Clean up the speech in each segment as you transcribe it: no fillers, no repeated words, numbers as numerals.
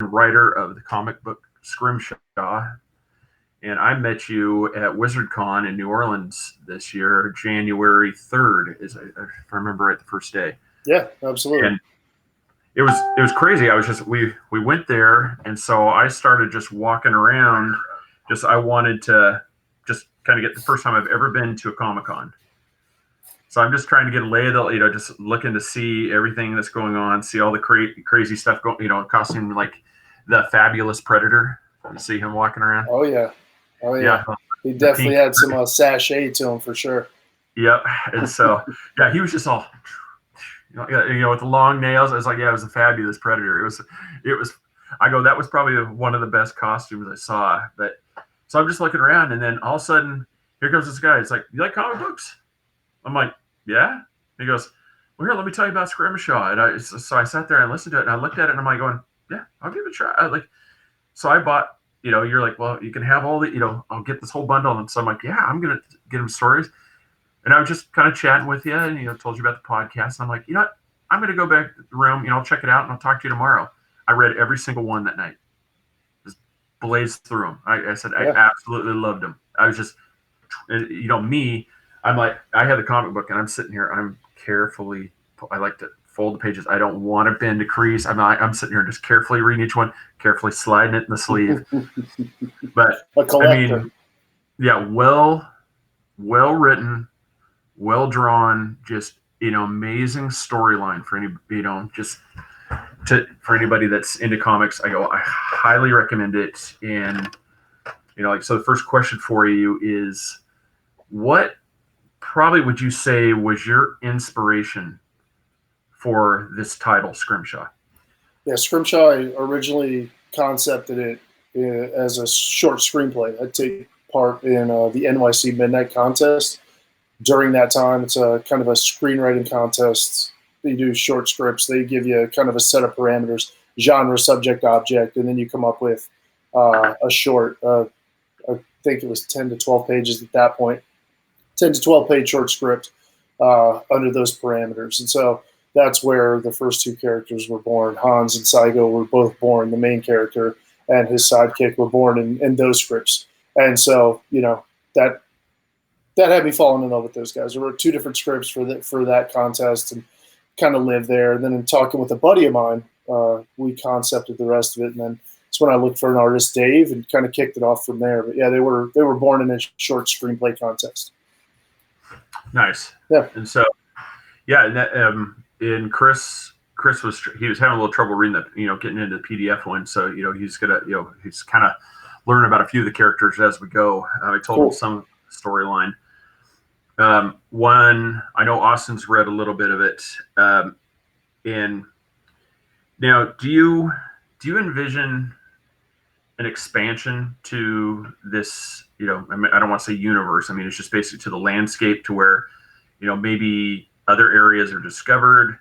and writer of the comic book Scrimshaw. And I met you at WizardCon in New Orleans this year, January 3rd, if I remember right, the first day. Yeah, absolutely. And it was crazy. We went there, and so I started just walking around. I wanted to just kind of get the first time I've ever been to a Comic-Con. So I'm just trying to get a lay of the, just looking to see everything that's going on, see all the crazy stuff going, costume like the Fabulous Predator. You see him walking around? Oh yeah. He definitely had some sachet to him for sure. Yep. And so, yeah, he was just all, with the long nails. I was like, yeah, it was a Fabulous Predator. It was. I go, that was probably one of the best costumes I saw. But so I'm just looking around, and then all of a sudden, here comes this guy. It's like, you like comic books? I'm like, yeah. He goes, well, here, let me tell you about Scrimshaw. And so I sat there and listened to it, and I looked at it, and I'm like going, yeah, I'll give it a try. So I bought. You're like, well, you can have all the, I'll get this whole bundle. And so I'm like, yeah, I'm going to get him stories. And I was just kind of chatting with you and, told you about the podcast. And I'm like, what? I'm going to go back to the room, I'll check it out and I'll talk to you tomorrow. I read every single one that night. Just blazed through them. I said, yeah. I absolutely loved them. I was just, me, I'm like, I have the comic book and I'm sitting here, I like to fold the pages. I don't want to bend a crease. I'm sitting here just carefully reading each one, carefully sliding it in the sleeve. But I mean, yeah, well written, well drawn, just amazing storyline for for anybody that's into comics. I highly recommend it. And so the first question for you is, what probably would you say was your inspiration for this title, Scrimshaw? Yeah, Scrimshaw, I originally concepted it as a short screenplay. I'd take part in the NYC Midnight Contest. During that time, it's a kind of a screenwriting contest. They do short scripts. They give you kind of a set of parameters, genre, subject, object, and then you come up with a short, I think it was 10 to 12 pages at that point, 10 to 12 page short script under those parameters. And so that's where the first two characters were born. Hans and Saigo were both born. The main character and his sidekick were born in those scripts. And so, that had me falling in love with those guys. There were two different scripts for that contest and kind of lived there. And then in talking with a buddy of mine, we concepted the rest of it. And then it's when I looked for an artist, Dave, and kind of kicked it off from there. But yeah, they were born in a short screenplay contest. Nice. Yeah. And so, yeah, and Chris was having a little trouble reading getting into the PDF one. So, he's kind of learning about a few of the characters as we go. I told him some storyline. One, I know Austin's read a little bit of it. And now, do you envision an expansion to this, I don't want to say universe. I mean, it's just basically to the landscape to where, maybe other areas are discovered,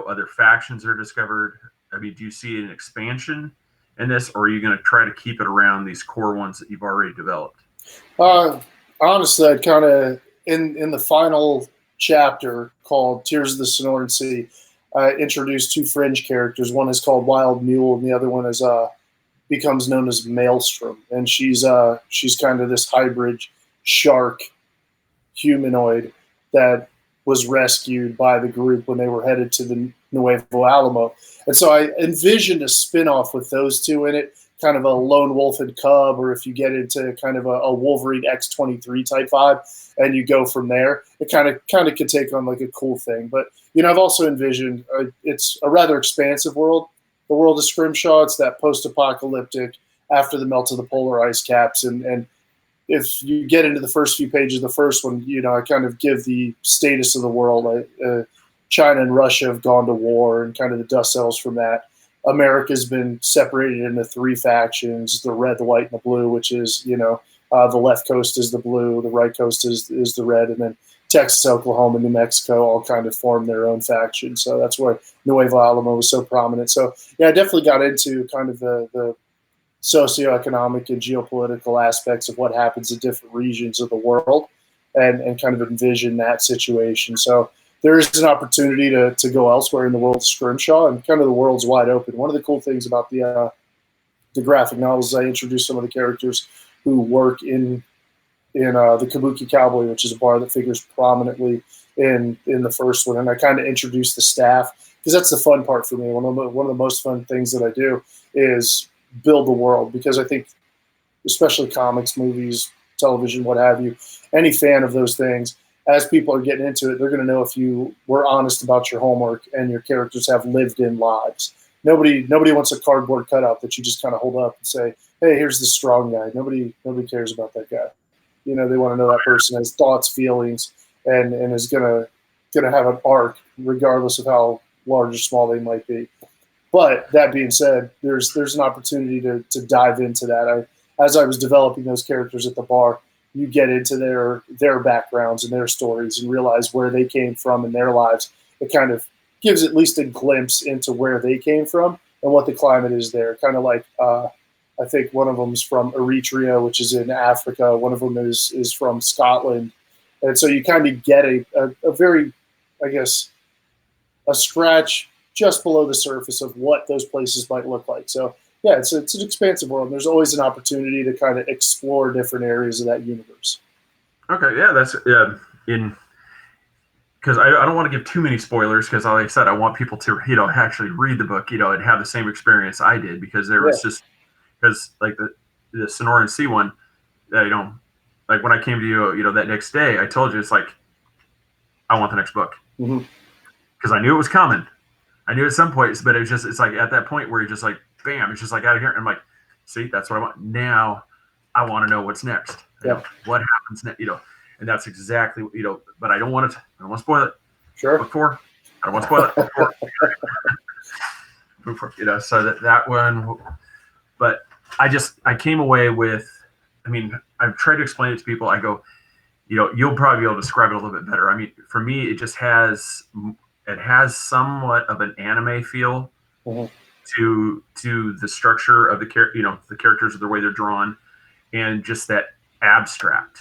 other factions are discovered. I mean, do you see an expansion in this, or are you going to try to keep it around these core ones that you've already developed? Honestly, I'd kind of, in the final chapter called Tears of the Sonoran Sea, I introduced two fringe characters. One is called Wild Mule, and the other one is becomes known as Maelstrom. And she's kind of this hybrid shark humanoid that was rescued by the group when they were headed to the Nuevo Alamo. And so I envisioned a spinoff with those two in it, kind of a lone wolf and cub, or if you get into kind of a Wolverine X-23 type vibe, and you go from there, it kind of could take on like a cool thing. But I've also envisioned it's a rather expansive world. The world of Scrimshaw, it's that post-apocalyptic after the melt of the polar ice caps, and if you get into the first few pages of the first one, I kind of give the status of the world. China and Russia have gone to war, and kind of the dust settles from that. America's been separated into three factions: the red, the white, and the blue. Which is, the left coast is the blue, the right coast is the red, and then Texas, Oklahoma, New Mexico all kind of form their own faction. So that's where Nuevo Alamo was so prominent. So yeah, I definitely got into kind of the socioeconomic and geopolitical aspects of what happens in different regions of the world, and kind of envision that situation. So there is an opportunity to go elsewhere in the world of Scrimshaw, and kind of the world's wide open. One of the cool things about the the graphic novels, I introduce some of the characters who work in the Kabuki Cowboy, which is a bar that figures prominently in the first one, and I kind of introduce the staff because that's the fun part for me. One of the most fun things that I do is build the world, because I think, especially comics, movies, television, what have you, any fan of those things, as people are getting into it, they're going to know if you were honest about your homework and your characters have lived in lives. Nobody wants a cardboard cutout that you just kind of hold up and say, hey, here's the strong guy. Nobody cares about that guy. They want to know that person has thoughts, feelings, and is gonna have an arc, regardless of how large or small they might be. But that being said, there's an opportunity to dive into that. As I was developing those characters at the bar, you get into their backgrounds and their stories and realize where they came from in their lives. It kind of gives at least a glimpse into where they came from and what the climate is there. Kind of like I think one of them is from Eritrea, which is in Africa. One of them is from Scotland. And so you kind of get a very, I guess, a scratch just below the surface of what those places might look like. So, yeah, it's an expansive world. There's always an opportunity to kind of explore different areas of that universe. Okay, yeah, that's because I don't want to give too many spoilers, because like I said, I want people to actually read the book, and have the same experience I did, because there was just, because like the Sonoran Sea one, like when I came to you, that next day, I told you, it's like, I want the next book, because I knew it was coming. I knew at some point, but it's like at that point where you're just like, bam, it's just like out of here. And I'm like, see, that's what I want. Now I want to know what's next. What happens next, and that's exactly, but I don't want to spoil it. Sure. Before, I don't want to spoil it before, so that one, but I came away with, I've tried to explain it to people. I go, you'll probably be able to describe it a little bit better. For me, it just has somewhat of an anime feel to the structure of the characters, of the way they're drawn, and just that abstract,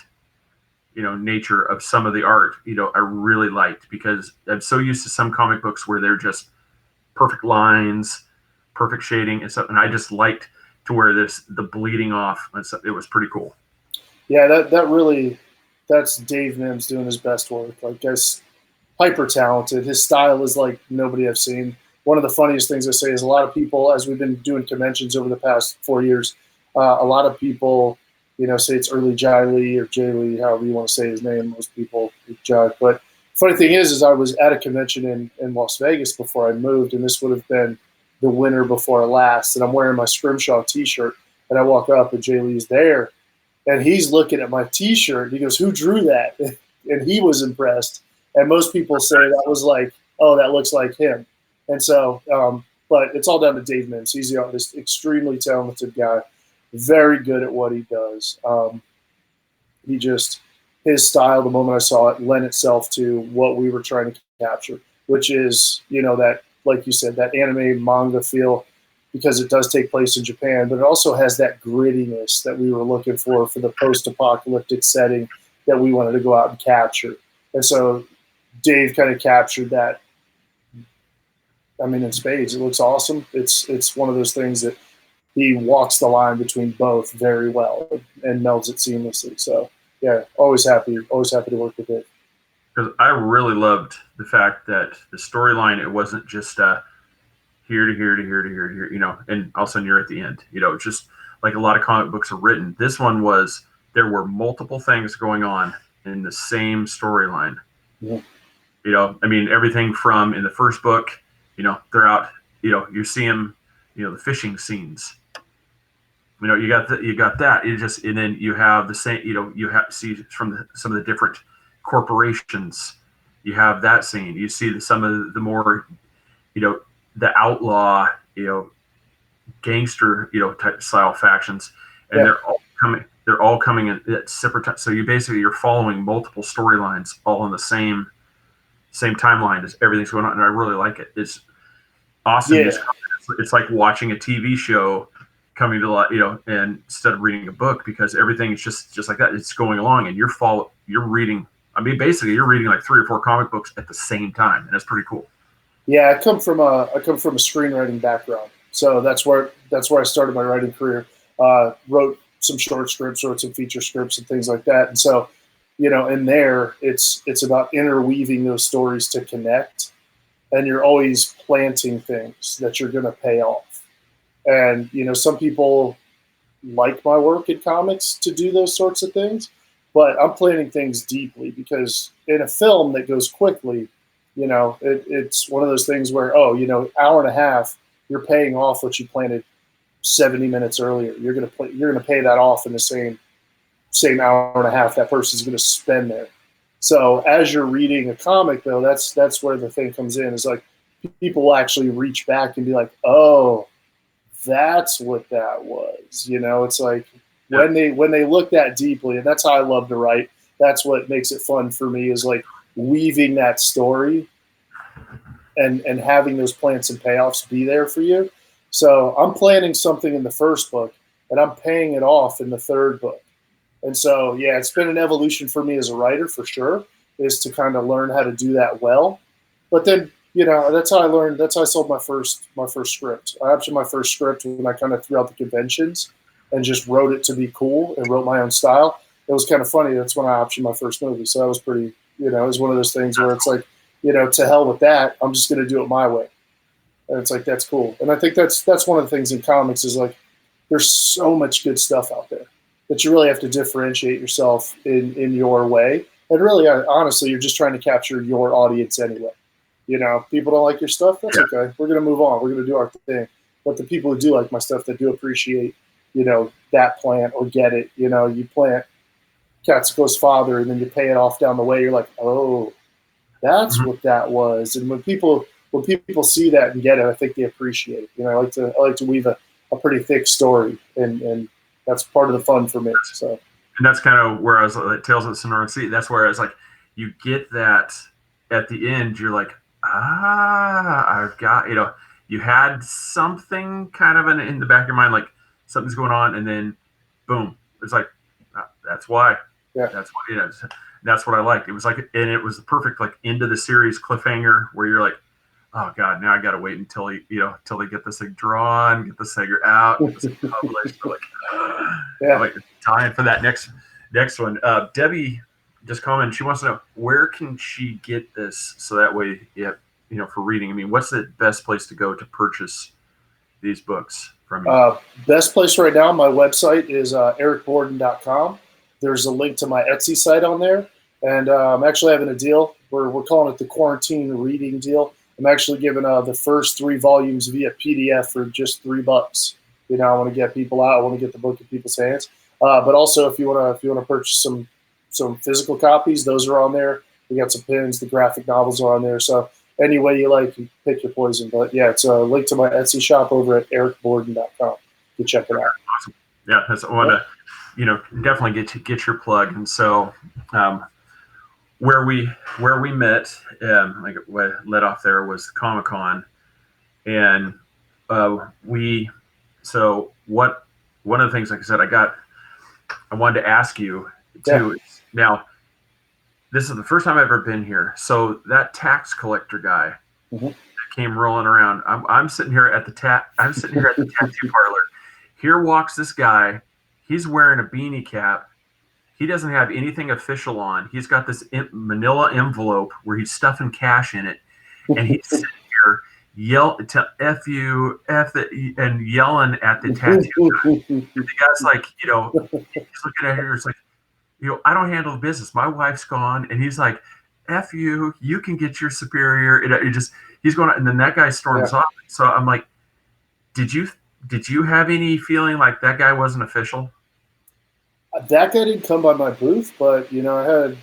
nature of some of the art, I really liked, because I'm so used to some comic books where they're just perfect lines, perfect shading and stuff, and I just liked to where the bleeding off and stuff. It was pretty cool. Yeah, that's Dave Mims doing his best work. Like, guys, hyper talented. His style is like nobody I've seen. One of the funniest things I say is a lot of people, as we've been doing conventions over the past 4 years, a lot of people, say it's Early Jai Lee or Jay Lee, however you want to say his name. Most people Jai. But funny thing is I was at a convention in Las Vegas before I moved, and this would have been the winter before last, and I'm wearing my Scrimshaw t-shirt, and I walk up and Jay Lee's there, and he's looking at my t-shirt. He goes, "Who drew that?" And he was impressed. And most people say that was like, "Oh, that looks like him." And so, but it's all down to Dave Mims. He's the artist, extremely talented guy, very good at what he does. His style, the moment I saw it, lent itself to what we were trying to capture, which is, that, like you said, that anime manga feel, because it does take place in Japan, but it also has that grittiness that we were looking for the post-apocalyptic setting that we wanted to go out and capture. And so Dave kind of captured that. In spades. It looks awesome. It's one of those things that he walks the line between both very well and melds it seamlessly. So yeah, always happy to work with it. Because I really loved the fact that the storyline, it wasn't just here to here to here to here to here, and all of a sudden you're at the end. Just like a lot of comic books are written. This one was, there were multiple things going on in the same storyline. Yeah. Everything from in the first book, they're out, you see them, the fishing scenes. You got that. And then you have the same, you have see from some of the different corporations. You have that scene. You see some of the more, the outlaw, gangster, type style factions, and they're all coming in at separate times. So you're following multiple storylines all on the same timeline as everything's going on, and I really like it. It's awesome. Yeah. It's like watching a TV show coming to life, and instead of reading a book, because everything is just like that. It's going along, and you're reading. Basically, you're reading like 3 or 4 comic books at the same time, and that's pretty cool. Yeah, I come from a screenwriting background, So that's where I started my writing career. Wrote some short scripts, wrote some feature scripts and things like that. And so, in there, it's about interweaving those stories to connect, and you're always planting things that you're going to pay off. And some people like my work in comics to do those sorts of things, but I'm planning things deeply, because in a film that goes quickly, it's one of those things where, hour and a half, you're paying off what you planted 70 minutes earlier. You're gonna pay that off in the same hour and a half that person's gonna spend there. So as you're reading a comic, though, that's where the thing comes in. Is like people will actually reach back and be like, oh, that's what that was. It's like when they look that deeply, and that's how I love to write. That's what makes it fun for me, is like weaving that story and having those plants and payoffs be there for you. So I'm planning something in the first book, and I'm paying it off in the third book. And so, yeah, it's been an evolution for me as a writer, for sure, is to kind of learn how to do that well. But then, that's how I learned. That's how I sold my first script. I optioned my first script when I kind of threw out the conventions and just wrote it to be cool and wrote my own style. It was kind of funny. That's when I optioned my first movie. So that was pretty, it was one of those things where it's like, to hell with that. I'm just going to do it my way. And it's like, that's cool. And I think that's one of the things in comics is like, there's so much good stuff out there that you really have to differentiate yourself in your way. And really, honestly, you're just trying to capture your audience anyway. People don't like your stuff. That's okay. We're going to move on. We're going to do our thing. But the people who do like my stuff, that do appreciate, that plant or get it, you plant Katsuko's father and then you pay it off down the way. You're like, oh, that's what that was. And when people see that and get it, I think they appreciate it. I like to weave a pretty thick story, and that's part of the fun for me. So, and that's kind of where I was like, Tales of the Sonoran Sea. That's where I was like, you get that at the end. You're like, I've got, you had something kind of in the back of your mind, like something's going on, and then boom, it's like, that's why. Yeah. That's why. That's what I liked. It was like, and it was the perfect like end of the series cliffhanger where you're like, oh God, now I got to wait until they get this thing drawn, get this figure out, get this thing published. Like time for that next one. Debbie just commented. She wants to know, where can she get this so that way, for reading. I mean, what's the best place to go to purchase these books from you? Best place right now, my website is ericborden.com. There's a link to my Etsy site on there, and I'm actually having a deal. We're calling it the quarantine reading deal. I'm actually giving the first 3 volumes via PDF for just $3. I want to get people out. I want to get the book in people's hands. But also, if you want to purchase some physical copies, those are on there. We got some pins. The graphic novels are on there. So any way you like, you pick your poison. But yeah, it's a link to my Etsy shop over at ericborden.com. You check it out. Awesome. Yeah, that's I want to definitely get your plug. And so where we met, like what led off there was Comic-Con, and so what one of the things, like I said, I wanted to ask you too. Yeah. Now, this is the first time I've ever been here. So that tax collector guy that came rolling around. I'm sitting here at the tattoo parlor. Here walks this guy. He's wearing a beanie cap. He doesn't have anything official on. He's got this manila envelope where he's stuffing cash in it, and he's sitting here F you, F it, and yelling at the tattoo guy. And the guy's like, he's looking at her. It's like, I don't handle the business. My wife's gone, and he's like, F you. You can get your superior. He's going, and then that guy storms off. So I'm like, did you have any feeling like that guy wasn't official? That guy didn't come by my booth, but I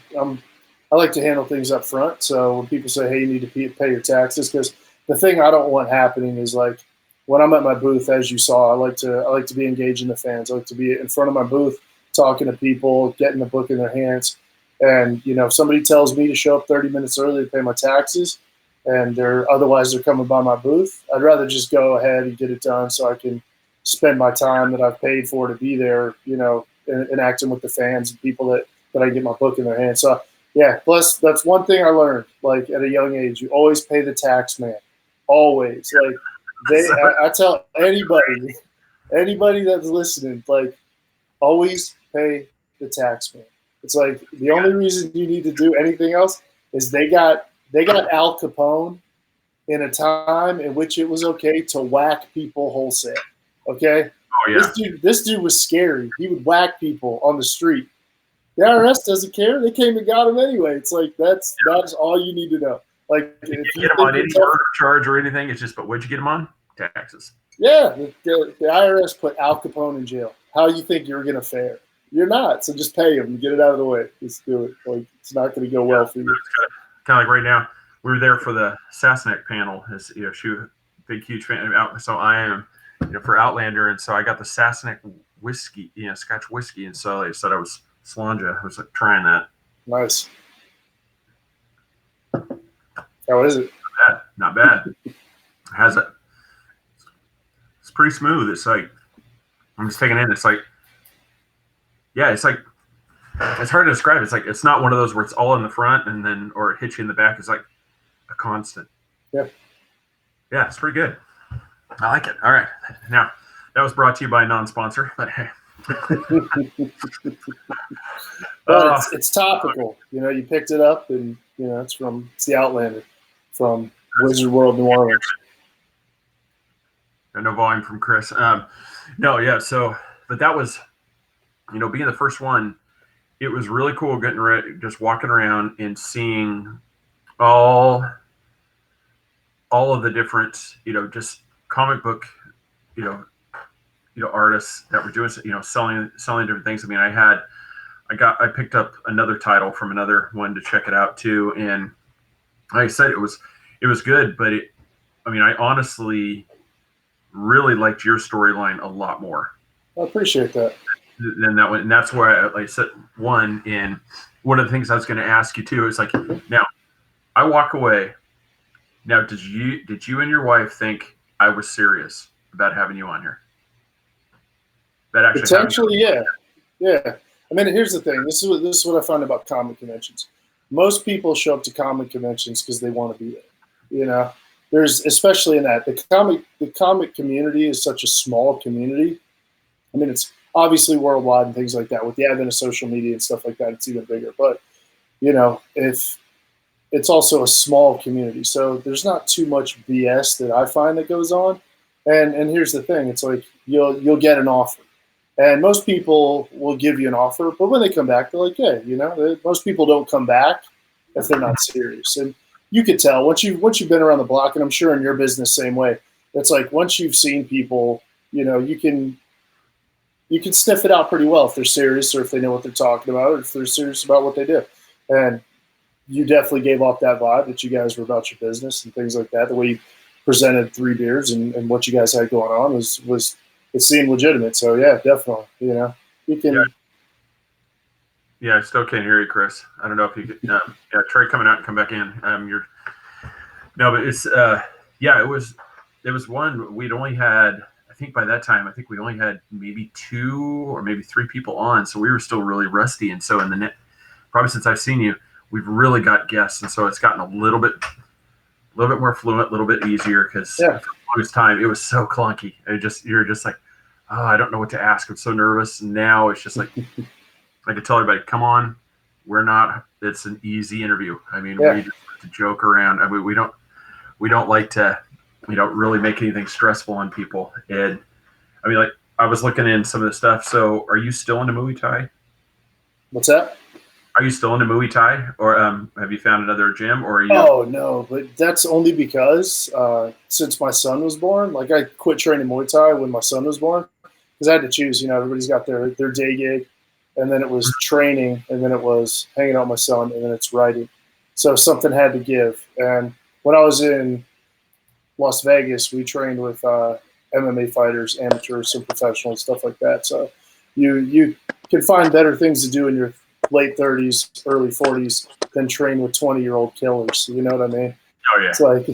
like to handle things up front. So when people say, "Hey, you need to pay your taxes," because the thing I don't want happening is like when I'm at my booth, as you saw, I like to be engaging the fans. I like to be in front of my booth, talking to people, getting the book in their hands. And if somebody tells me to show up 30 minutes early to pay my taxes, and they're coming by my booth, I'd rather just go ahead and get it done so I can spend my time that I've paid for to be there, interacting with the fans and people that I get my book in their hands. So yeah, plus that's one thing I learned, like at a young age, you always pay the tax man. Always. Like I tell anybody that's listening, like, always pay the tax man. It's like the only reason you need to do anything else is they got Al Capone in a time in which it was okay to whack people wholesale. Okay, Oh yeah. This dude was scary. He would whack people on the street. The IRS doesn't care. They came and got him anyway. It's like that's all you need to know. Like, if you get him on any murder charge or anything, it's just, but what'd you get him on? Taxes. Yeah, the IRS put Al Capone in jail. How you think you're going to fare? You're not. So just pay him and get it out of the way. Just do it. Like, it's not going to go well for you. Kind of like right now, we were there for the Sassenach panel. As you know, she was a big, huge fan of so I am, for Outlander, and so I got the Sassenach whiskey, Scotch whiskey, and so they said I was Slanja. I was like trying that. Nice. How is it? Not bad. Has it? It's pretty smooth. It's like I'm just taking it in. It's like, yeah, it's like it's hard to describe. It's like it's not one of those where it's all in the front and then or it hits you in the back. It's like a constant. Yeah. Yeah, it's pretty good. I like it. All right. Now that was brought to you by a non-sponsor, but hey. Well, it's topical. You picked it up, and it's the Outlander from Wizard World, New Orleans. No volume from Chris. No, yeah. So, but that was, being the first one, it was really cool getting ready, just walking around and seeing all of the different, just comic book, artists that were doing, selling different things. I mean, I picked up another title from another one to check it out too. And like I said, it was good, but I honestly really liked your storyline a lot more. I appreciate that. Than that one. And that's where I said one of the things I was going to ask you too, is like, now I walk away. Now, did you and your wife think I was serious about having you on here? That actually potentially, yeah. I mean, here's the thing. This is what I find about comic conventions. Most people show up to comic conventions because they want to be there. There's, especially in that the comic community is such a small community. I mean, it's obviously worldwide and things like that. With the advent of social media and stuff like that, it's even bigger. But if it's also a small community, so there's not too much BS that I find that goes on. And here's the thing: it's like you'll get an offer. And most people will give you an offer, but when they come back, they're like, "Yeah, most people don't come back if they're not serious." And you could tell once you've been around the block, and I'm sure in your business same way. It's like once you've seen people, you can sniff it out pretty well if they're serious or if they know what they're talking about or if they're serious about what they do. And you definitely gave off that vibe that you guys were about your business and things like that. The way you presented Three Beards and what you guys had going on was. It seemed legitimate, so yeah, definitely. You can. Yeah, I still can't hear you, Chris. I don't know if you could. Try coming out and come back in. But it's it was one we'd only had. I think by that time, we only had maybe 2 or maybe 3 people on, so we were still really rusty. And so probably since I've seen you, we've really got guests, and so it's gotten a little bit more fluent, a little bit easier because for the longest time it was so clunky. You're just like, oh, I don't know what to ask. I'm so nervous. And now it's just like I could tell everybody, come on, it's an easy interview. I mean, we just like to joke around. I mean, we don't like to, really make anything stressful on people. And I mean, like I was looking in some of the stuff. So are you still into Muay Thai? What's that? Are you still into Muay Thai, or have you found another gym, or are you? Oh no, but that's only because since my son was born, like I quit training Muay Thai when my son was born because I had to choose. Everybody's got their day gig, and then it was training, and then it was hanging out with my son, and then it's writing. So something had to give. And when I was in Las Vegas, we trained with MMA fighters, amateurs, some professionals, stuff like that. So you can find better things to do in your late 30s, early 40s than train with 20-year-old killers. You know what I mean? Oh, yeah. It's like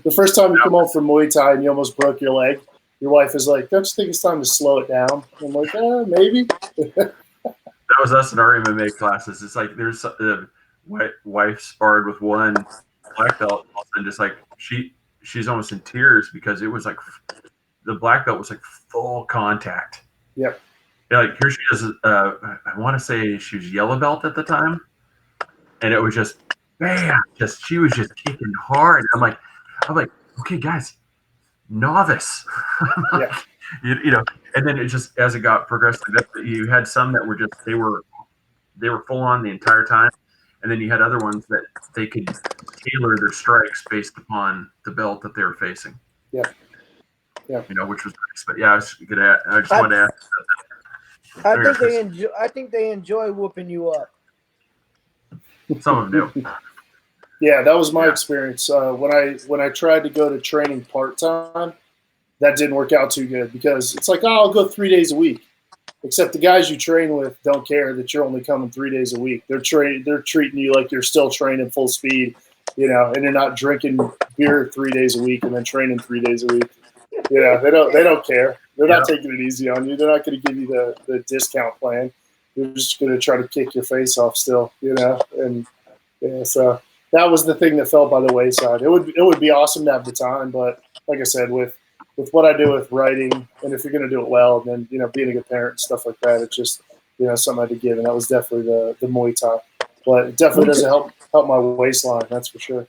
the first time you come home from Muay Thai and you almost broke your leg, your wife is like, don't you think it's time to slow it down? I'm like, maybe. That was us in our MMA classes. It's like there's wife sparred with one black belt, and just like she's almost in tears because it was like the black belt was like full contact. Yep. Yeah, like here she is. I want to say she was yellow belt at the time, and it was just bam, just she was just kicking hard. I'm like, okay, guys, novice. Yeah. you know, and then it just as it got progressively, you had some that were just they were full on the entire time, and then you had other ones that they could tailor their strikes based upon the belt that they were facing. Yeah. Yeah. You know, which was nice. But yeah, I was good at. I just wanted to ask. I think they enjoy whooping you up. Some of them do. Yeah, that was my experience. When I tried to go to training part time, that didn't work out too good because it's like, oh, I'll go 3 days a week. Except the guys you train with don't care that you're only coming 3 days a week. They're treating you like you're still training full speed, you know, and you're not drinking beer 3 days a week and then training 3 days a week. You know, they don't care. They're not taking it easy on you. They're not going to give you the discount plan. They're just going to try to kick your face off still, you know. And yeah, so that was the thing that fell by the wayside. It would be awesome to have the time, but like I said, with what I do with writing, and if you're going to do it well, then, you know, being a good parent and stuff like that, it's just, you know, something I had to give, and that was definitely the Muay Thai. But it definitely doesn't help my waistline, that's for sure.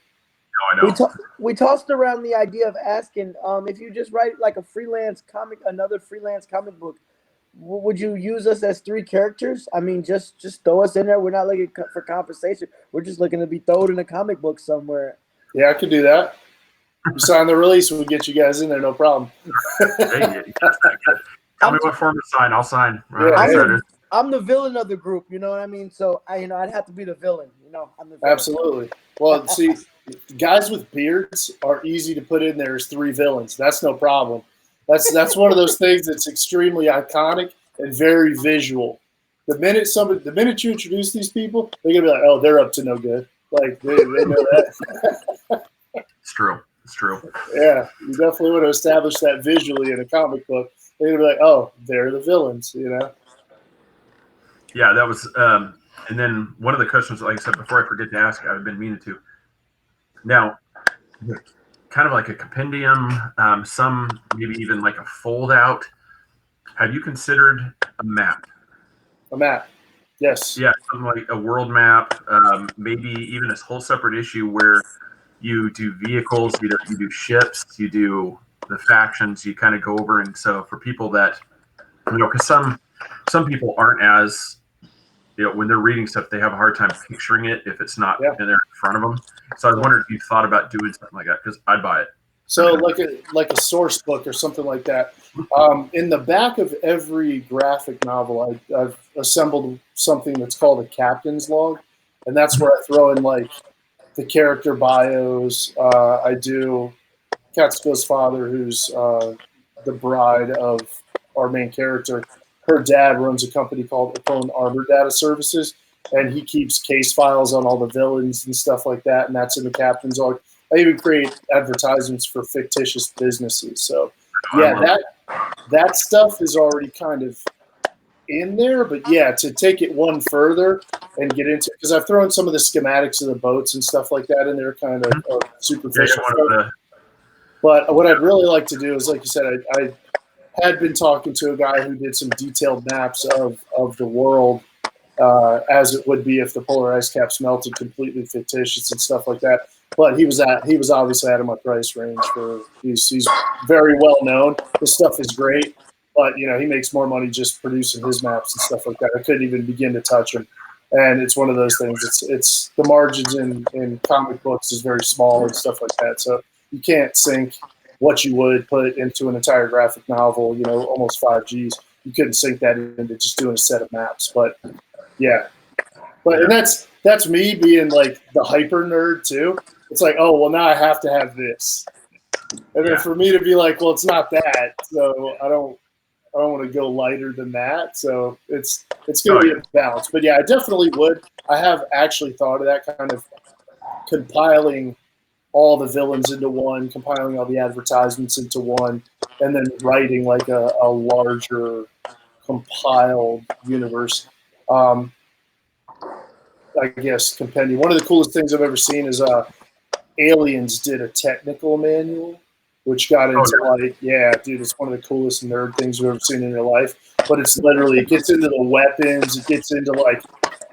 No, I know. We tossed around the idea of asking if you just write like another freelance comic book, would you use us as 3 characters? I mean, just throw us in there. We're not looking for compensation. We're just looking to be thrown in a comic book somewhere. Yeah, I could do that. You sign the release, we'll get you guys in there, no problem. Hey, tell me what form to sign. I'll sign. I'm the villain of the group, you know what I mean? So I'd have to be the villain, you know. I'm the villain. Absolutely. Well, see, guys with beards are easy to put in there as 3 villains. That's no problem. That's one of those things that's extremely iconic and very visual. The minute you introduce these people, they're gonna be like, oh, they're up to no good. Like they know that. It's true. It's true. Yeah, you definitely want to establish that visually in a comic book. They're gonna be like, oh, they're the villains, you know. Yeah, that was. And then one of the questions, like I said before, I forget to ask. I've been meaning to. Now, kind of like a compendium, some maybe even like a fold out. Have you considered a map? A map, yes. Yeah, something like a world map, maybe even a whole separate issue where you do vehicles, you do ships, you do the factions, you kind of go over. And so for people that, you know, because some people aren't as, you know, when they're reading stuff, they have a hard time picturing it if it's not in there in front of them. So I wondered if you thought about doing something like that, because I'd buy it. So like a source book or something like that. In the back of every graphic novel, I've assembled something that's called a captain's log, and that's where I throw in like the character bios. I do Katsuko's father, who's the bride of our main character. Her dad runs a company called Capone Arbor Data Services, and he keeps case files on all the villains and stuff like that, and that's in the captain's log. I even create advertisements for fictitious businesses. So, yeah, that stuff is already kind of in there. But, yeah, to take it one further and get into – because I've thrown some of the schematics of the boats and stuff like that in there, kind of superficial stuff. But what I'd really like to do is, like you said, I had been talking to a guy who did some detailed maps of the world as it would be if the polar ice caps melted, completely fictitious and stuff like that. But he was obviously out of my price range. He's very well known. His stuff is great, but you know he makes more money just producing his maps and stuff like that. I couldn't even begin to touch him, and it's one of those things. It's the margins in comic books is very small and stuff like that. So you can't sink what you would put into an entire graphic novel. You know, almost 5 Gs. You couldn't sink that into just doing a set of maps. But yeah, and that's me being like the hyper nerd too. It's like, oh, well, now I have to have this. And then for me to be like, well, it's not that. So I don't want to go lighter than that. So it's going to be a balance. But yeah, I definitely would. I have actually thought of that, kind of compiling all the villains into one, compiling all the advertisements into one, and then writing like a larger compiled universe. I guess compendium. One of the coolest things I've ever seen is Aliens did a technical manual, which got into like, yeah, dude, it's one of the coolest nerd things you've ever seen in your life. But it's literally, it gets into the weapons, it gets into like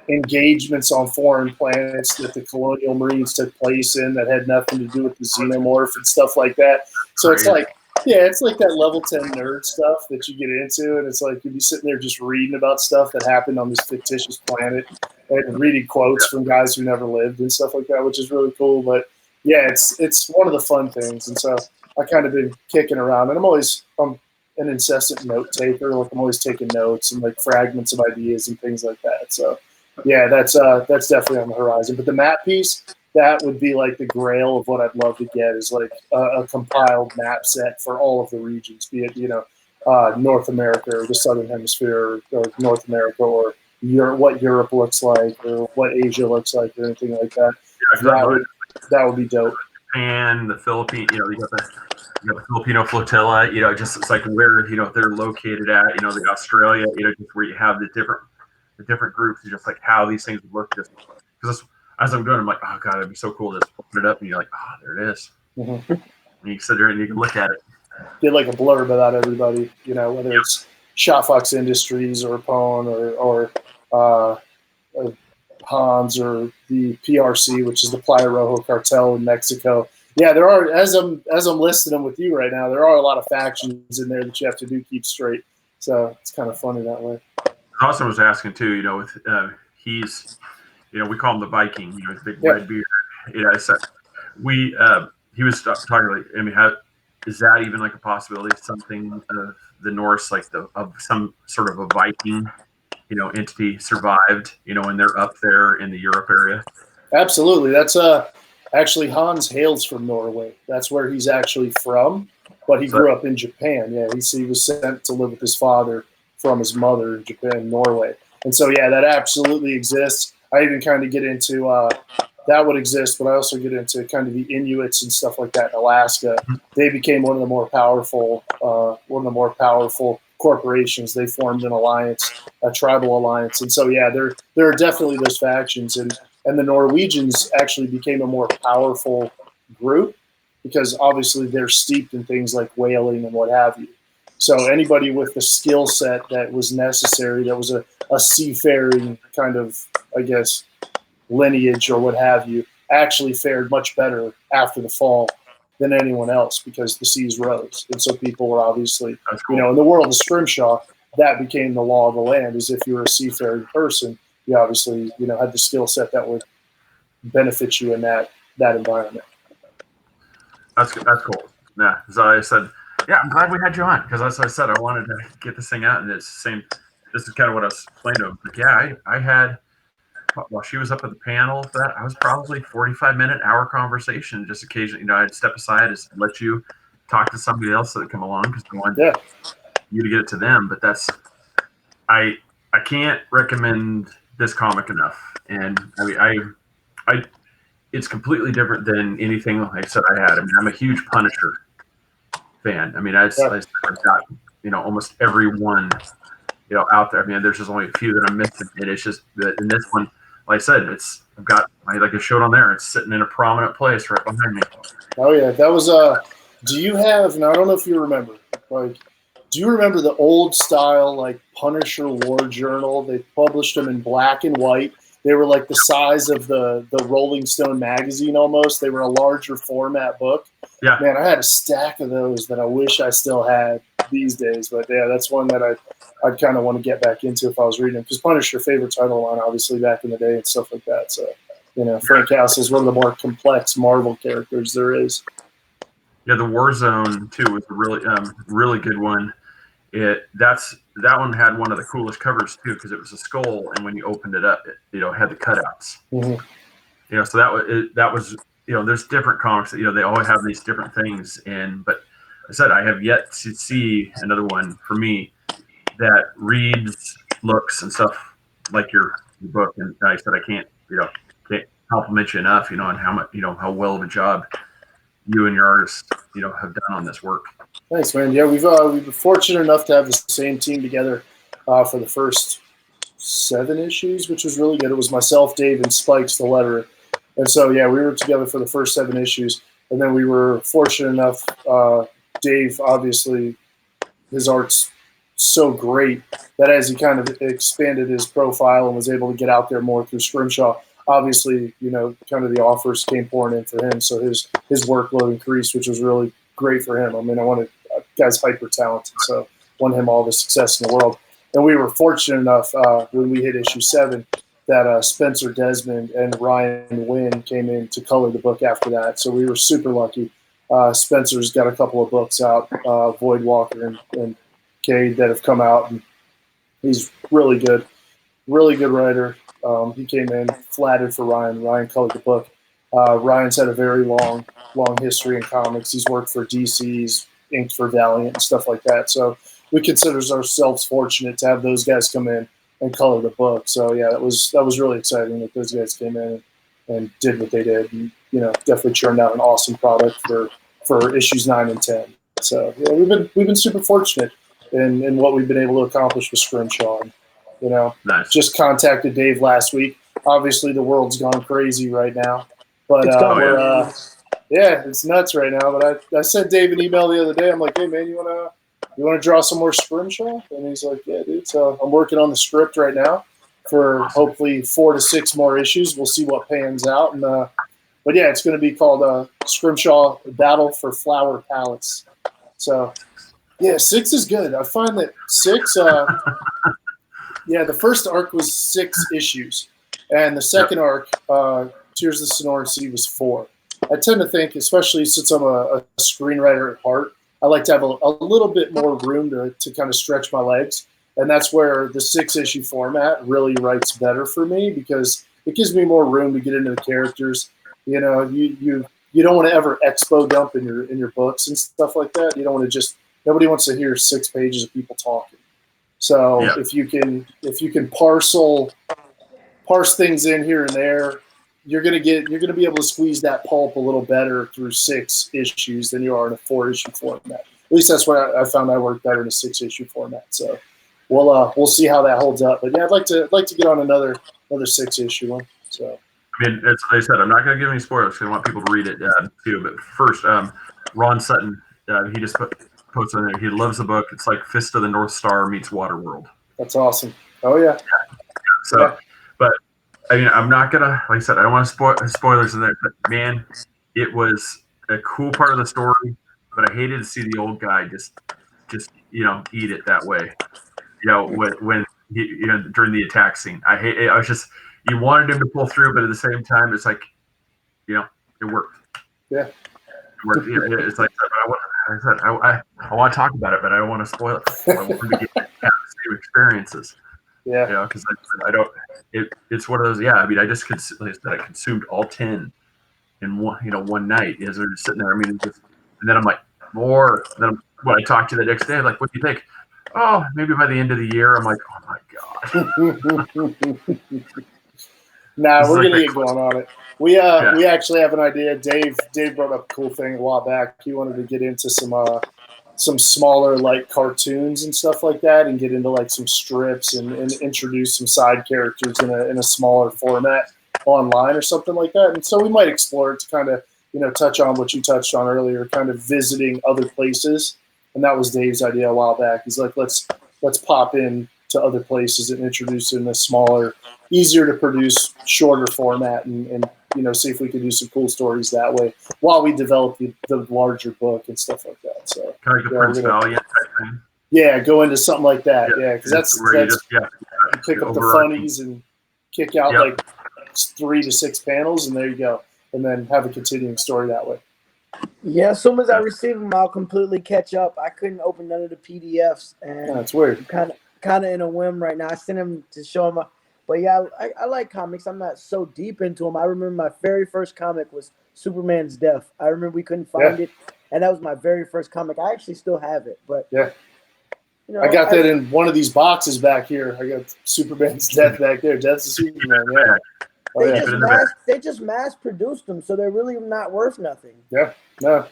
engagements on foreign planets that the colonial marines took place in that had nothing to do with the xenomorph and stuff like that. So it's like, yeah, it's like that level 10 nerd stuff that you get into, and it's like you'd be sitting there just reading about stuff that happened on this fictitious planet and reading quotes from guys who never lived and stuff like that, which is really cool. But yeah, it's one of the fun things, and so I kind of been kicking around, and I'm an incessant note taker. Like I'm always taking notes and like fragments of ideas and things like that. So yeah, that's definitely on the horizon. But the map piece, that would be like the grail of what I'd love to get is like a compiled map set for all of the regions, be it, North America or the Southern Hemisphere or North America or Europe, what Europe looks like or what Asia looks like or anything like that. Yeah, that would be dope. And the Philippines, you got the Filipino flotilla, just it's like where, they're located at, the Australia, just where you have the different groups, just like how these things would look. Just because as I'm doing, I'm like, oh god, it'd be so cool to just open it up and you're like, oh, there it is. Mm-hmm. And you can sit there and you can look at it. Get like a blurb about everybody, whether it's Shot Fox Industries or Capone or Hans or the PRC, which is the Playa Rojo cartel in Mexico. Yeah, there are, as I'm listing them with you right now, there are a lot of factions in there that you have to keep straight. So it's kind of funny that way. Austin was asking too, with he's, we call him the Viking, his big red beard. So he was talking like, I mean, how is that even like a possibility? Something of the Norse, like of some sort of a Viking, entity survived, and they're up there in the Europe area. Absolutely, that's actually Hans hails from Norway. That's where he's actually from, but he grew up in Japan. Yeah, he was sent to live with his father from his mother in Japan, Norway. And so, yeah, that absolutely exists. I even kind of get into that would exist, but I also get into kind of the Inuits and stuff like that in Alaska. They became one of the more powerful corporations. They formed an alliance, a tribal alliance. And so, yeah, there are definitely those factions. And the Norwegians actually became a more powerful group because obviously they're steeped in things like whaling and what have you. So anybody with the skill set that was necessary, that was a seafaring kind of, I guess, lineage or what have you, actually fared much better after the fall than anyone else because the seas rose. And so people were obviously, in the world of Scrimshaw, that became the law of the land, as if you were a seafaring person, you obviously, had the skill set that would benefit you in that environment. That's cool. Yeah, as I said, yeah, I'm glad we had you on because as I said, I wanted to get this thing out, and it's the same. This is kind of what I was explaining to him. Like, yeah, I had while she was up at the panel, that I was probably 45-minute, hour conversation. Just occasionally, I'd step aside and let you talk to somebody else that would come along because I wanted you to get it to them. But I can't recommend this comic enough, and I mean, I it's completely different than anything like I said I had. I mean, I'm a huge Punisher fan. I mean, I've got almost every one out there. I mean, there's just only a few that I'm missing, and it's just that in this one, like I said, I've got like I showed on there. It's sitting in a prominent place right behind me. Oh yeah, that was do you have? Now I don't know if you remember. Like, do you remember the old style like Punisher War Journal? They published them in black and white. They were like the size of the Rolling Stone magazine almost. They were a larger format book. Yeah. Man, I had a stack of those that I wish I still had these days. But yeah, that's one that I'd kind of want to get back into if I was reading them. Because Punisher, favorite title line, obviously, back in the day and stuff like that. So, Frank Castle is one of the more complex Marvel characters there is. Yeah, the Warzone, too, was a really good one. That one had one of the coolest covers too because it was a skull, and when you opened it up, it had the cutouts. Mm-hmm. So that was there's different comics that they all have these different things, but I said I have yet to see another one for me that reads, looks, and stuff like your book. And like I said I can't compliment you enough, and how much how well of a job you and your artists have done on this work. Thanks, man. Yeah, we've been fortunate enough to have the same team together for the first 7 issues, which was really good. It was myself, Dave, and Spikes, the letterer. And so, yeah, we were together for the first 7 issues. And then we were fortunate enough, Dave, obviously, his art's so great that as he kind of expanded his profile and was able to get out there more through Scrimshaw, obviously, kind of the offers came pouring in for him. So his workload increased, which was really great for him. I mean, guy's hyper talented, so want him all the success in the world. And we were fortunate enough when we hit issue 7 that Spencer Desmond and Ryan Wynn came in to color the book after that. So we were super lucky. Spencer's got a couple of books out, Void Walker and Cade, that have come out, and he's really good writer. He came in, flatted for Ryan. Ryan colored the book. Ryan's had a very long history in comics. He's worked for DC, he's inked for Valiant and stuff like that. So we consider ourselves fortunate to have those guys come in and color the book. So yeah, that was really exciting that those guys came in and did what they did, and definitely churned out an awesome product for issues 9 and 10. So yeah, we've been super fortunate in what we've been able to accomplish with Scrimshaw. Nice. Just contacted Dave last week. Obviously, the world's gone crazy right now, but it's nuts right now. But I sent Dave an email the other day. I'm like, hey man, you want to draw some more Scrimshaw? And he's like, yeah, dude. So I'm working on the script right now for hopefully 4 to 6 more issues. We'll see what pans out. And but yeah, it's going to be called Scrimshaw Battle for Flower Palettes. So yeah, 6 is good. I find that 6. The first arc was 6 issues, and the second arc, Tears of the Sonoran Sea, was 4. I tend to think, especially since I'm a screenwriter at heart, I like to have a little bit more room to kind of stretch my legs. And that's where the 6-issue format really writes better for me, because it gives me more room to get into the characters. You don't want to ever expo dump in your books and stuff like that. You don't want to nobody wants to hear 6 pages of people talking. So if you can parse things in here and there, you're gonna be able to squeeze that pulp a little better through 6 issues than you are in a 4-issue format. At least that's what I found I work better in a 6-issue format. So we'll see how that holds up. But yeah, I'd like to get on another 6-issue one. So I mean, as I said, I'm not going to give any spoilers because I want people to read it too. But first, Ron Sutton, he just posts on there. He loves the book. It's like Fist of the North Star meets Waterworld. That's awesome. Oh yeah. So, but I mean, I'm not gonna, like I said, I don't want to spoilers in there. But man, it was a cool part of the story. But I hated to see the old guy just eat it that way. When he, during the attack scene, I was just, you wanted him to pull through, but at the same time, it's like, it worked. Yeah. It worked. It's like, I want to talk about it, but I don't want to spoil it. I want him to get the same experiences. Yeah. Because I don't. It's one of those. Yeah. I mean, I consumed all 10 in one night as they're just sitting there. I mean, and then I'm like, more. And then when I talked to you the next day, I'm like, what do you think? Oh, maybe by the end of the year. I'm like, oh my god. Nah, we're gonna get going on it. We actually have an idea. Dave brought up a cool thing a while back. He wanted to get into some smaller like cartoons and stuff like that, and get into like some strips and introduce some side characters in a smaller format online or something like that. And so we might explore it to kind of touch on what you touched on earlier, kind of visiting other places. And that was Dave's idea a while back. He's like, let's pop in to other places and introduce it in a smaller, easier to produce, shorter format, and see if we can do some cool stories that way while we develop the larger book and stuff like that. So kind of like a Prince Valiant type thing. Yeah, go into something like that. Yeah, because that's you pick up the funnies and kick out like 3 to 6 panels, and there you go, and then have a continuing story that way. Yeah, as soon as I receive them, I'll completely catch up. I couldn't open none of the PDFs, and that's weird. Kind of in a whim right now. I sent him to show him, but yeah, I like comics. I'm not so deep into them. I remember my very first comic was Superman's Death. I remember we couldn't find it, and that was my very first comic. I actually still have it, but I got that in one of these boxes back here. I got Superman's Death back there. Death's of Superman. Yeah. They just mass produced them, so they're really not worth nothing. Yeah, no.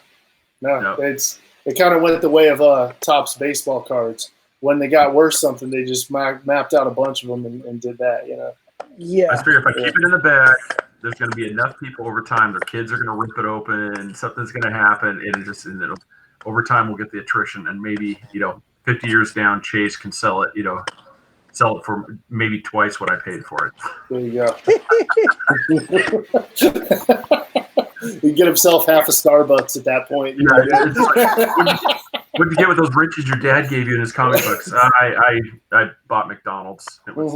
It kind of went the way of Topps baseball cards. When they got worth something, they just mapped out a bunch of them and did that. Yeah. I figure if I keep it in the bag, there's going to be enough people over time. Their kids are going to rip it open. Something's going to happen, and it'll, over time we'll get the attrition, and maybe 50 years down, Chase can sell it. Sell it for maybe twice what I paid for it. There you go. He get himself half a Starbucks at that point. What'd you get with those riches your dad gave you in his comic books? I bought McDonald's. It was,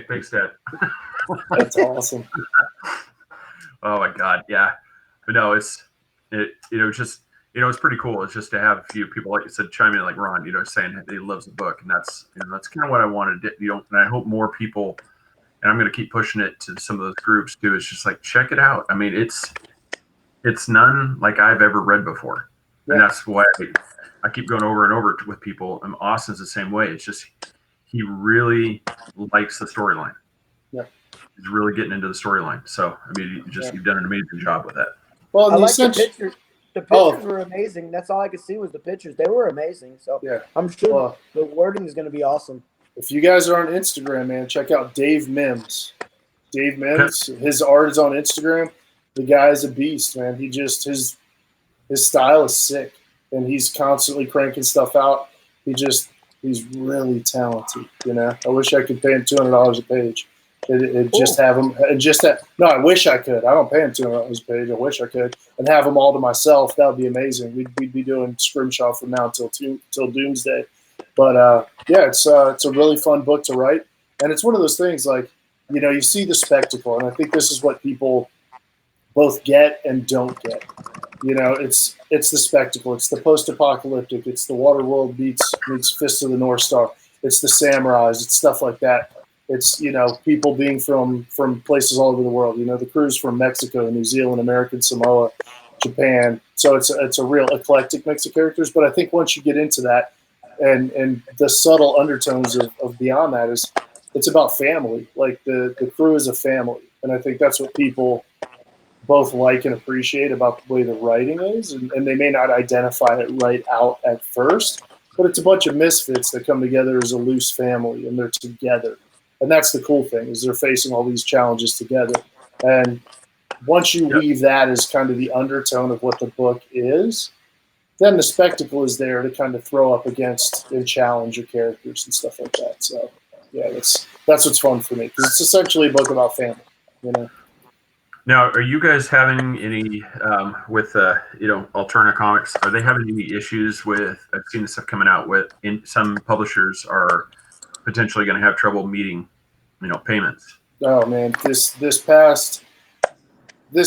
thanks, Dad. That's awesome. Oh my God, yeah. But no, it's pretty cool. It's just to have a few people, like you said, chime in, like Ron, saying that he loves the book, and that's kind of what I wanted to do. And I hope more people, and I'm going to keep pushing it to some of those groups too. It's just like, check it out. I mean, it's none like I've ever read before. And that's why I keep going over and over with people. And Austin's the same way. It's just he really likes the storyline. Yeah, he's really getting into the storyline. So I mean, you've done an amazing job with that. Well, I like the pictures. The pictures were amazing. That's all I could see was the pictures. They were amazing. So I'm sure the wording is going to be awesome. If you guys are on Instagram, man, check out Dave Mims. Dave Mims, his art is on Instagram. The guy is a beast, man. He just his style is sick, and he's constantly cranking stuff out. He's really talented. I wish I could pay him $200 a page. Just have him, and just that. No, I wish I could. I don't pay him $200 a page. I wish I could, and have them all to myself. That would be amazing. We'd be doing Scrimshaw from now till doomsday. But it's a really fun book to write, and it's one of those things like you see the spectacle, and I think this is what people both get and don't get. It's the spectacle. It's the post-apocalyptic. It's the Waterworld meets Fist of the North Star. It's the samurais. It's stuff like that. It's people being from places all over the world. The crew's from Mexico, New Zealand, American Samoa, Japan. So it's a real eclectic mix of characters. But I think once you get into that, and the subtle undertones of beyond that is it's about family. Like the crew is a family, and I think that's what people both like and appreciate about the way the writing is, and they may not identify it right out at first, but it's a bunch of misfits that come together as a loose family, and they're together. And that's the cool thing, is they're facing all these challenges together. And once you weave that as kind of the undertone of what the book is, then the spectacle is there to kind of throw up against and challenge your characters and stuff like that. So, yeah, that's what's fun for me, because it's essentially a book about family, Now, are you guys having any with Alterna Comics? Are they having any issues with? I've seen this stuff coming out with. Some publishers are potentially going to have trouble meeting, payments. Oh man, this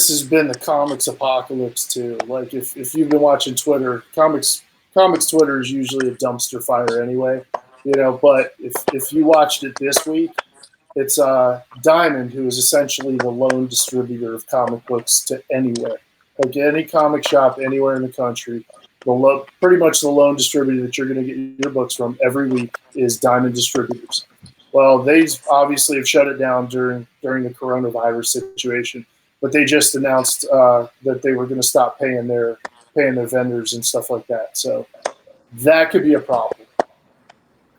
has been the comics apocalypse too. Like if you've been watching Twitter, comics Twitter is usually a dumpster fire anyway, But if you watched it this week. It's Diamond, who is essentially the lone distributor of comic books to anywhere. Like any comic shop anywhere in the country, pretty much the lone distributor that you're going to get your books from every week is Diamond Distributors. Well, they obviously have shut it down during the coronavirus situation, but they just announced that they were going to stop paying their vendors and stuff like that. So that could be a problem,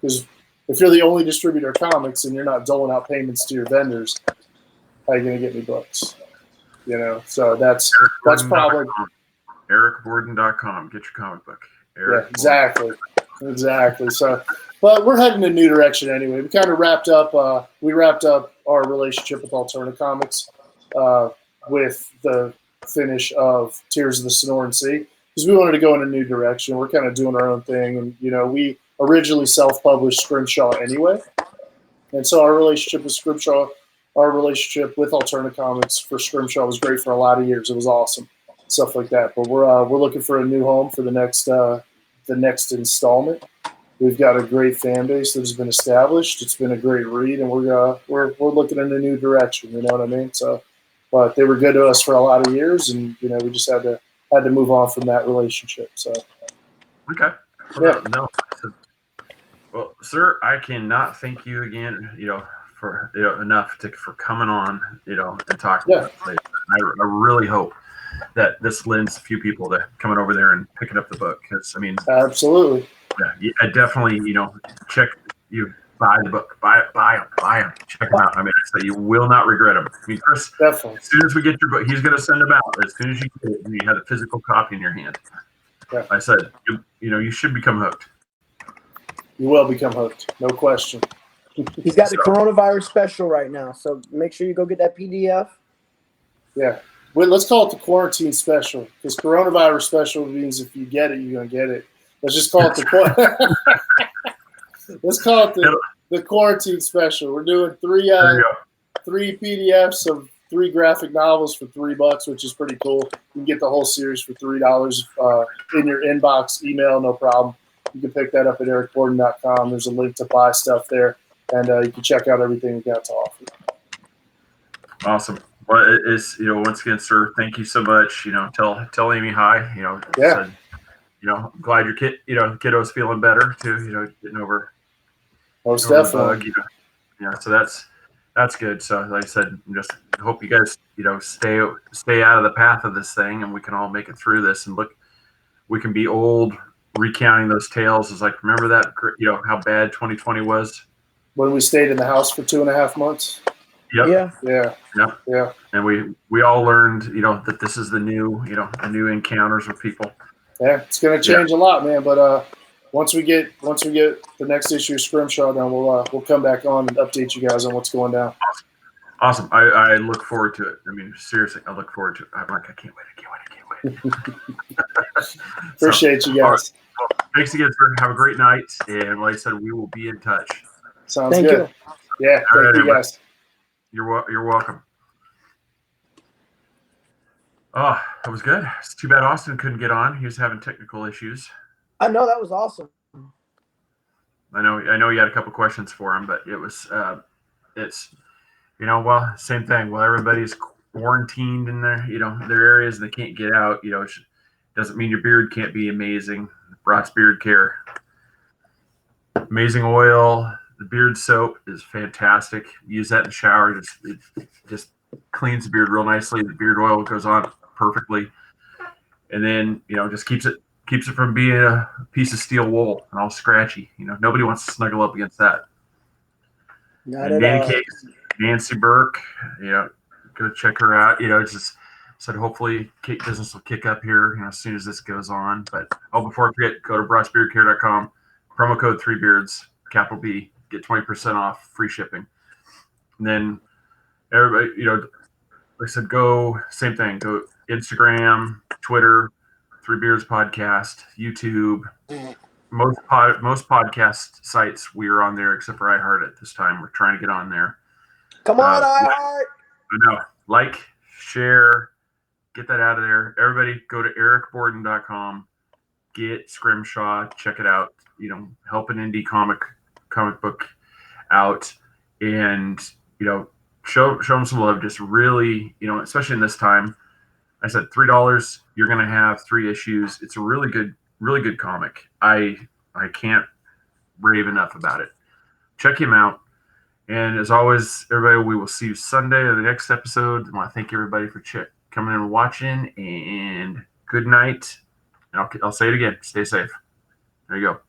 because if you're the only distributor of comics and you're not doling out payments to your vendors, how are you going to get me books? So that's probably EricBorden.com. Get your comic book. Exactly. So, but we're heading in a new direction anyway. We kind of wrapped up our relationship with Alterna Comics with the finish of Tears of the Sonoran Sea, because we wanted to go in a new direction. We're kind of doing our own thing, and we originally self-published Scrimshaw anyway, and so our relationship with Scrimshaw, our relationship with Alterna Comics for Scrimshaw was great for a lot of years. It was awesome, stuff like that. But we're looking for a new home for the next installment. We've got a great fan base that has been established. It's been a great read, and we're looking in a new direction. You know what I mean? So, but they were good to us for a lot of years, and we just had to move on from that relationship. So, okay, yeah, no. Well, sir, I cannot thank you again, for enough for coming on, and talking about it. I really hope that this lends a few people to coming over there and picking up the book, because absolutely, I definitely, check you buy the book. Buy them. Check them out. I mean, I say you will not regret them. I mean, Chris, Definitely. as soon as we get your book, he's going to send them out. As soon as you get it, and you have a physical copy in your hand. Yeah. I said, you should become hooked. You will become hooked, no question. He's got the coronavirus special right now, so make sure you go get that PDF. Yeah. Well, let's call it the quarantine special, because coronavirus special means if you get it, you're gonna get it. Let's just call it let's call it the quarantine special. We're doing three PDFs of 3 graphic novels for $3, which is pretty cool. You can get the whole series for $3 in your inbox, email, no problem. You can pick that up at ericborden.com. There's a link to buy stuff there, and you can check out everything we got to offer. Awesome. Well, it's once again, sir, thank you so much. Tell Amy hi. Yeah. Said, glad your kiddo's feeling better too. Getting over. Most the definitely. bug, so that's good. So like I said, just hope you guys stay out of the path of this thing, and we can all make it through this. And look, we can be old recounting those tales. Is like, remember that how bad 2020 was when we stayed in the house for 2.5 months. Yep. Yeah. And we all learned that this is the new encounters with people. Yeah, it's going to change a lot, man. But once we get the next issue of Scrimshaw down, we'll come back on and update you guys on what's going down. Awesome. I look forward to it. I mean, seriously, I look forward to it. I'm like, I can't wait. Appreciate you guys. Well, thanks again, sir. Have a great night. And like I said, we will be in touch. Sounds good. Yeah, thank you guys. You're welcome. Oh, that was good. It's too bad Austin couldn't get on. He was having technical issues. I know, that was awesome. I know you had a couple questions for him, but it was same thing. Well, everybody's quarantined in their areas and they can't get out. It doesn't mean your beard can't be amazing. Brock's Beard Care, amazing oil. The beard soap is fantastic. Use that in the shower. It just cleans the beard real nicely. The beard oil goes on perfectly, and then just keeps it from being a piece of steel wool and all scratchy. Nobody wants to snuggle up against that. Not and at all. Cakes, Nancy Burke, go check her out. It's just said hopefully cake business will kick up here as soon as this goes on. But before I forget, go to brocksbeardcare.com, promo code 3beards, capital B, get 20% off, free shipping. And then everybody, like I said, same thing, go Instagram, Twitter, 3 Beards Podcast, YouTube. Most podcast sites we are on there except for iHeart at this time. We're trying to get on there. Come on, iHeart. I know. Like, share, get that out of there. Everybody go to ericborden.com, get Scrimshaw, check it out. Help an indie comic book out, and show them some love. Just really, especially in this time. I said $3. You're going to have 3 issues. It's a really good comic. I can't rave enough about it. Check him out. And as always, everybody, we will see you Sunday or the next episode. I want to thank everybody for coming in and watching. And good night. And I'll say it again. Stay safe. There you go.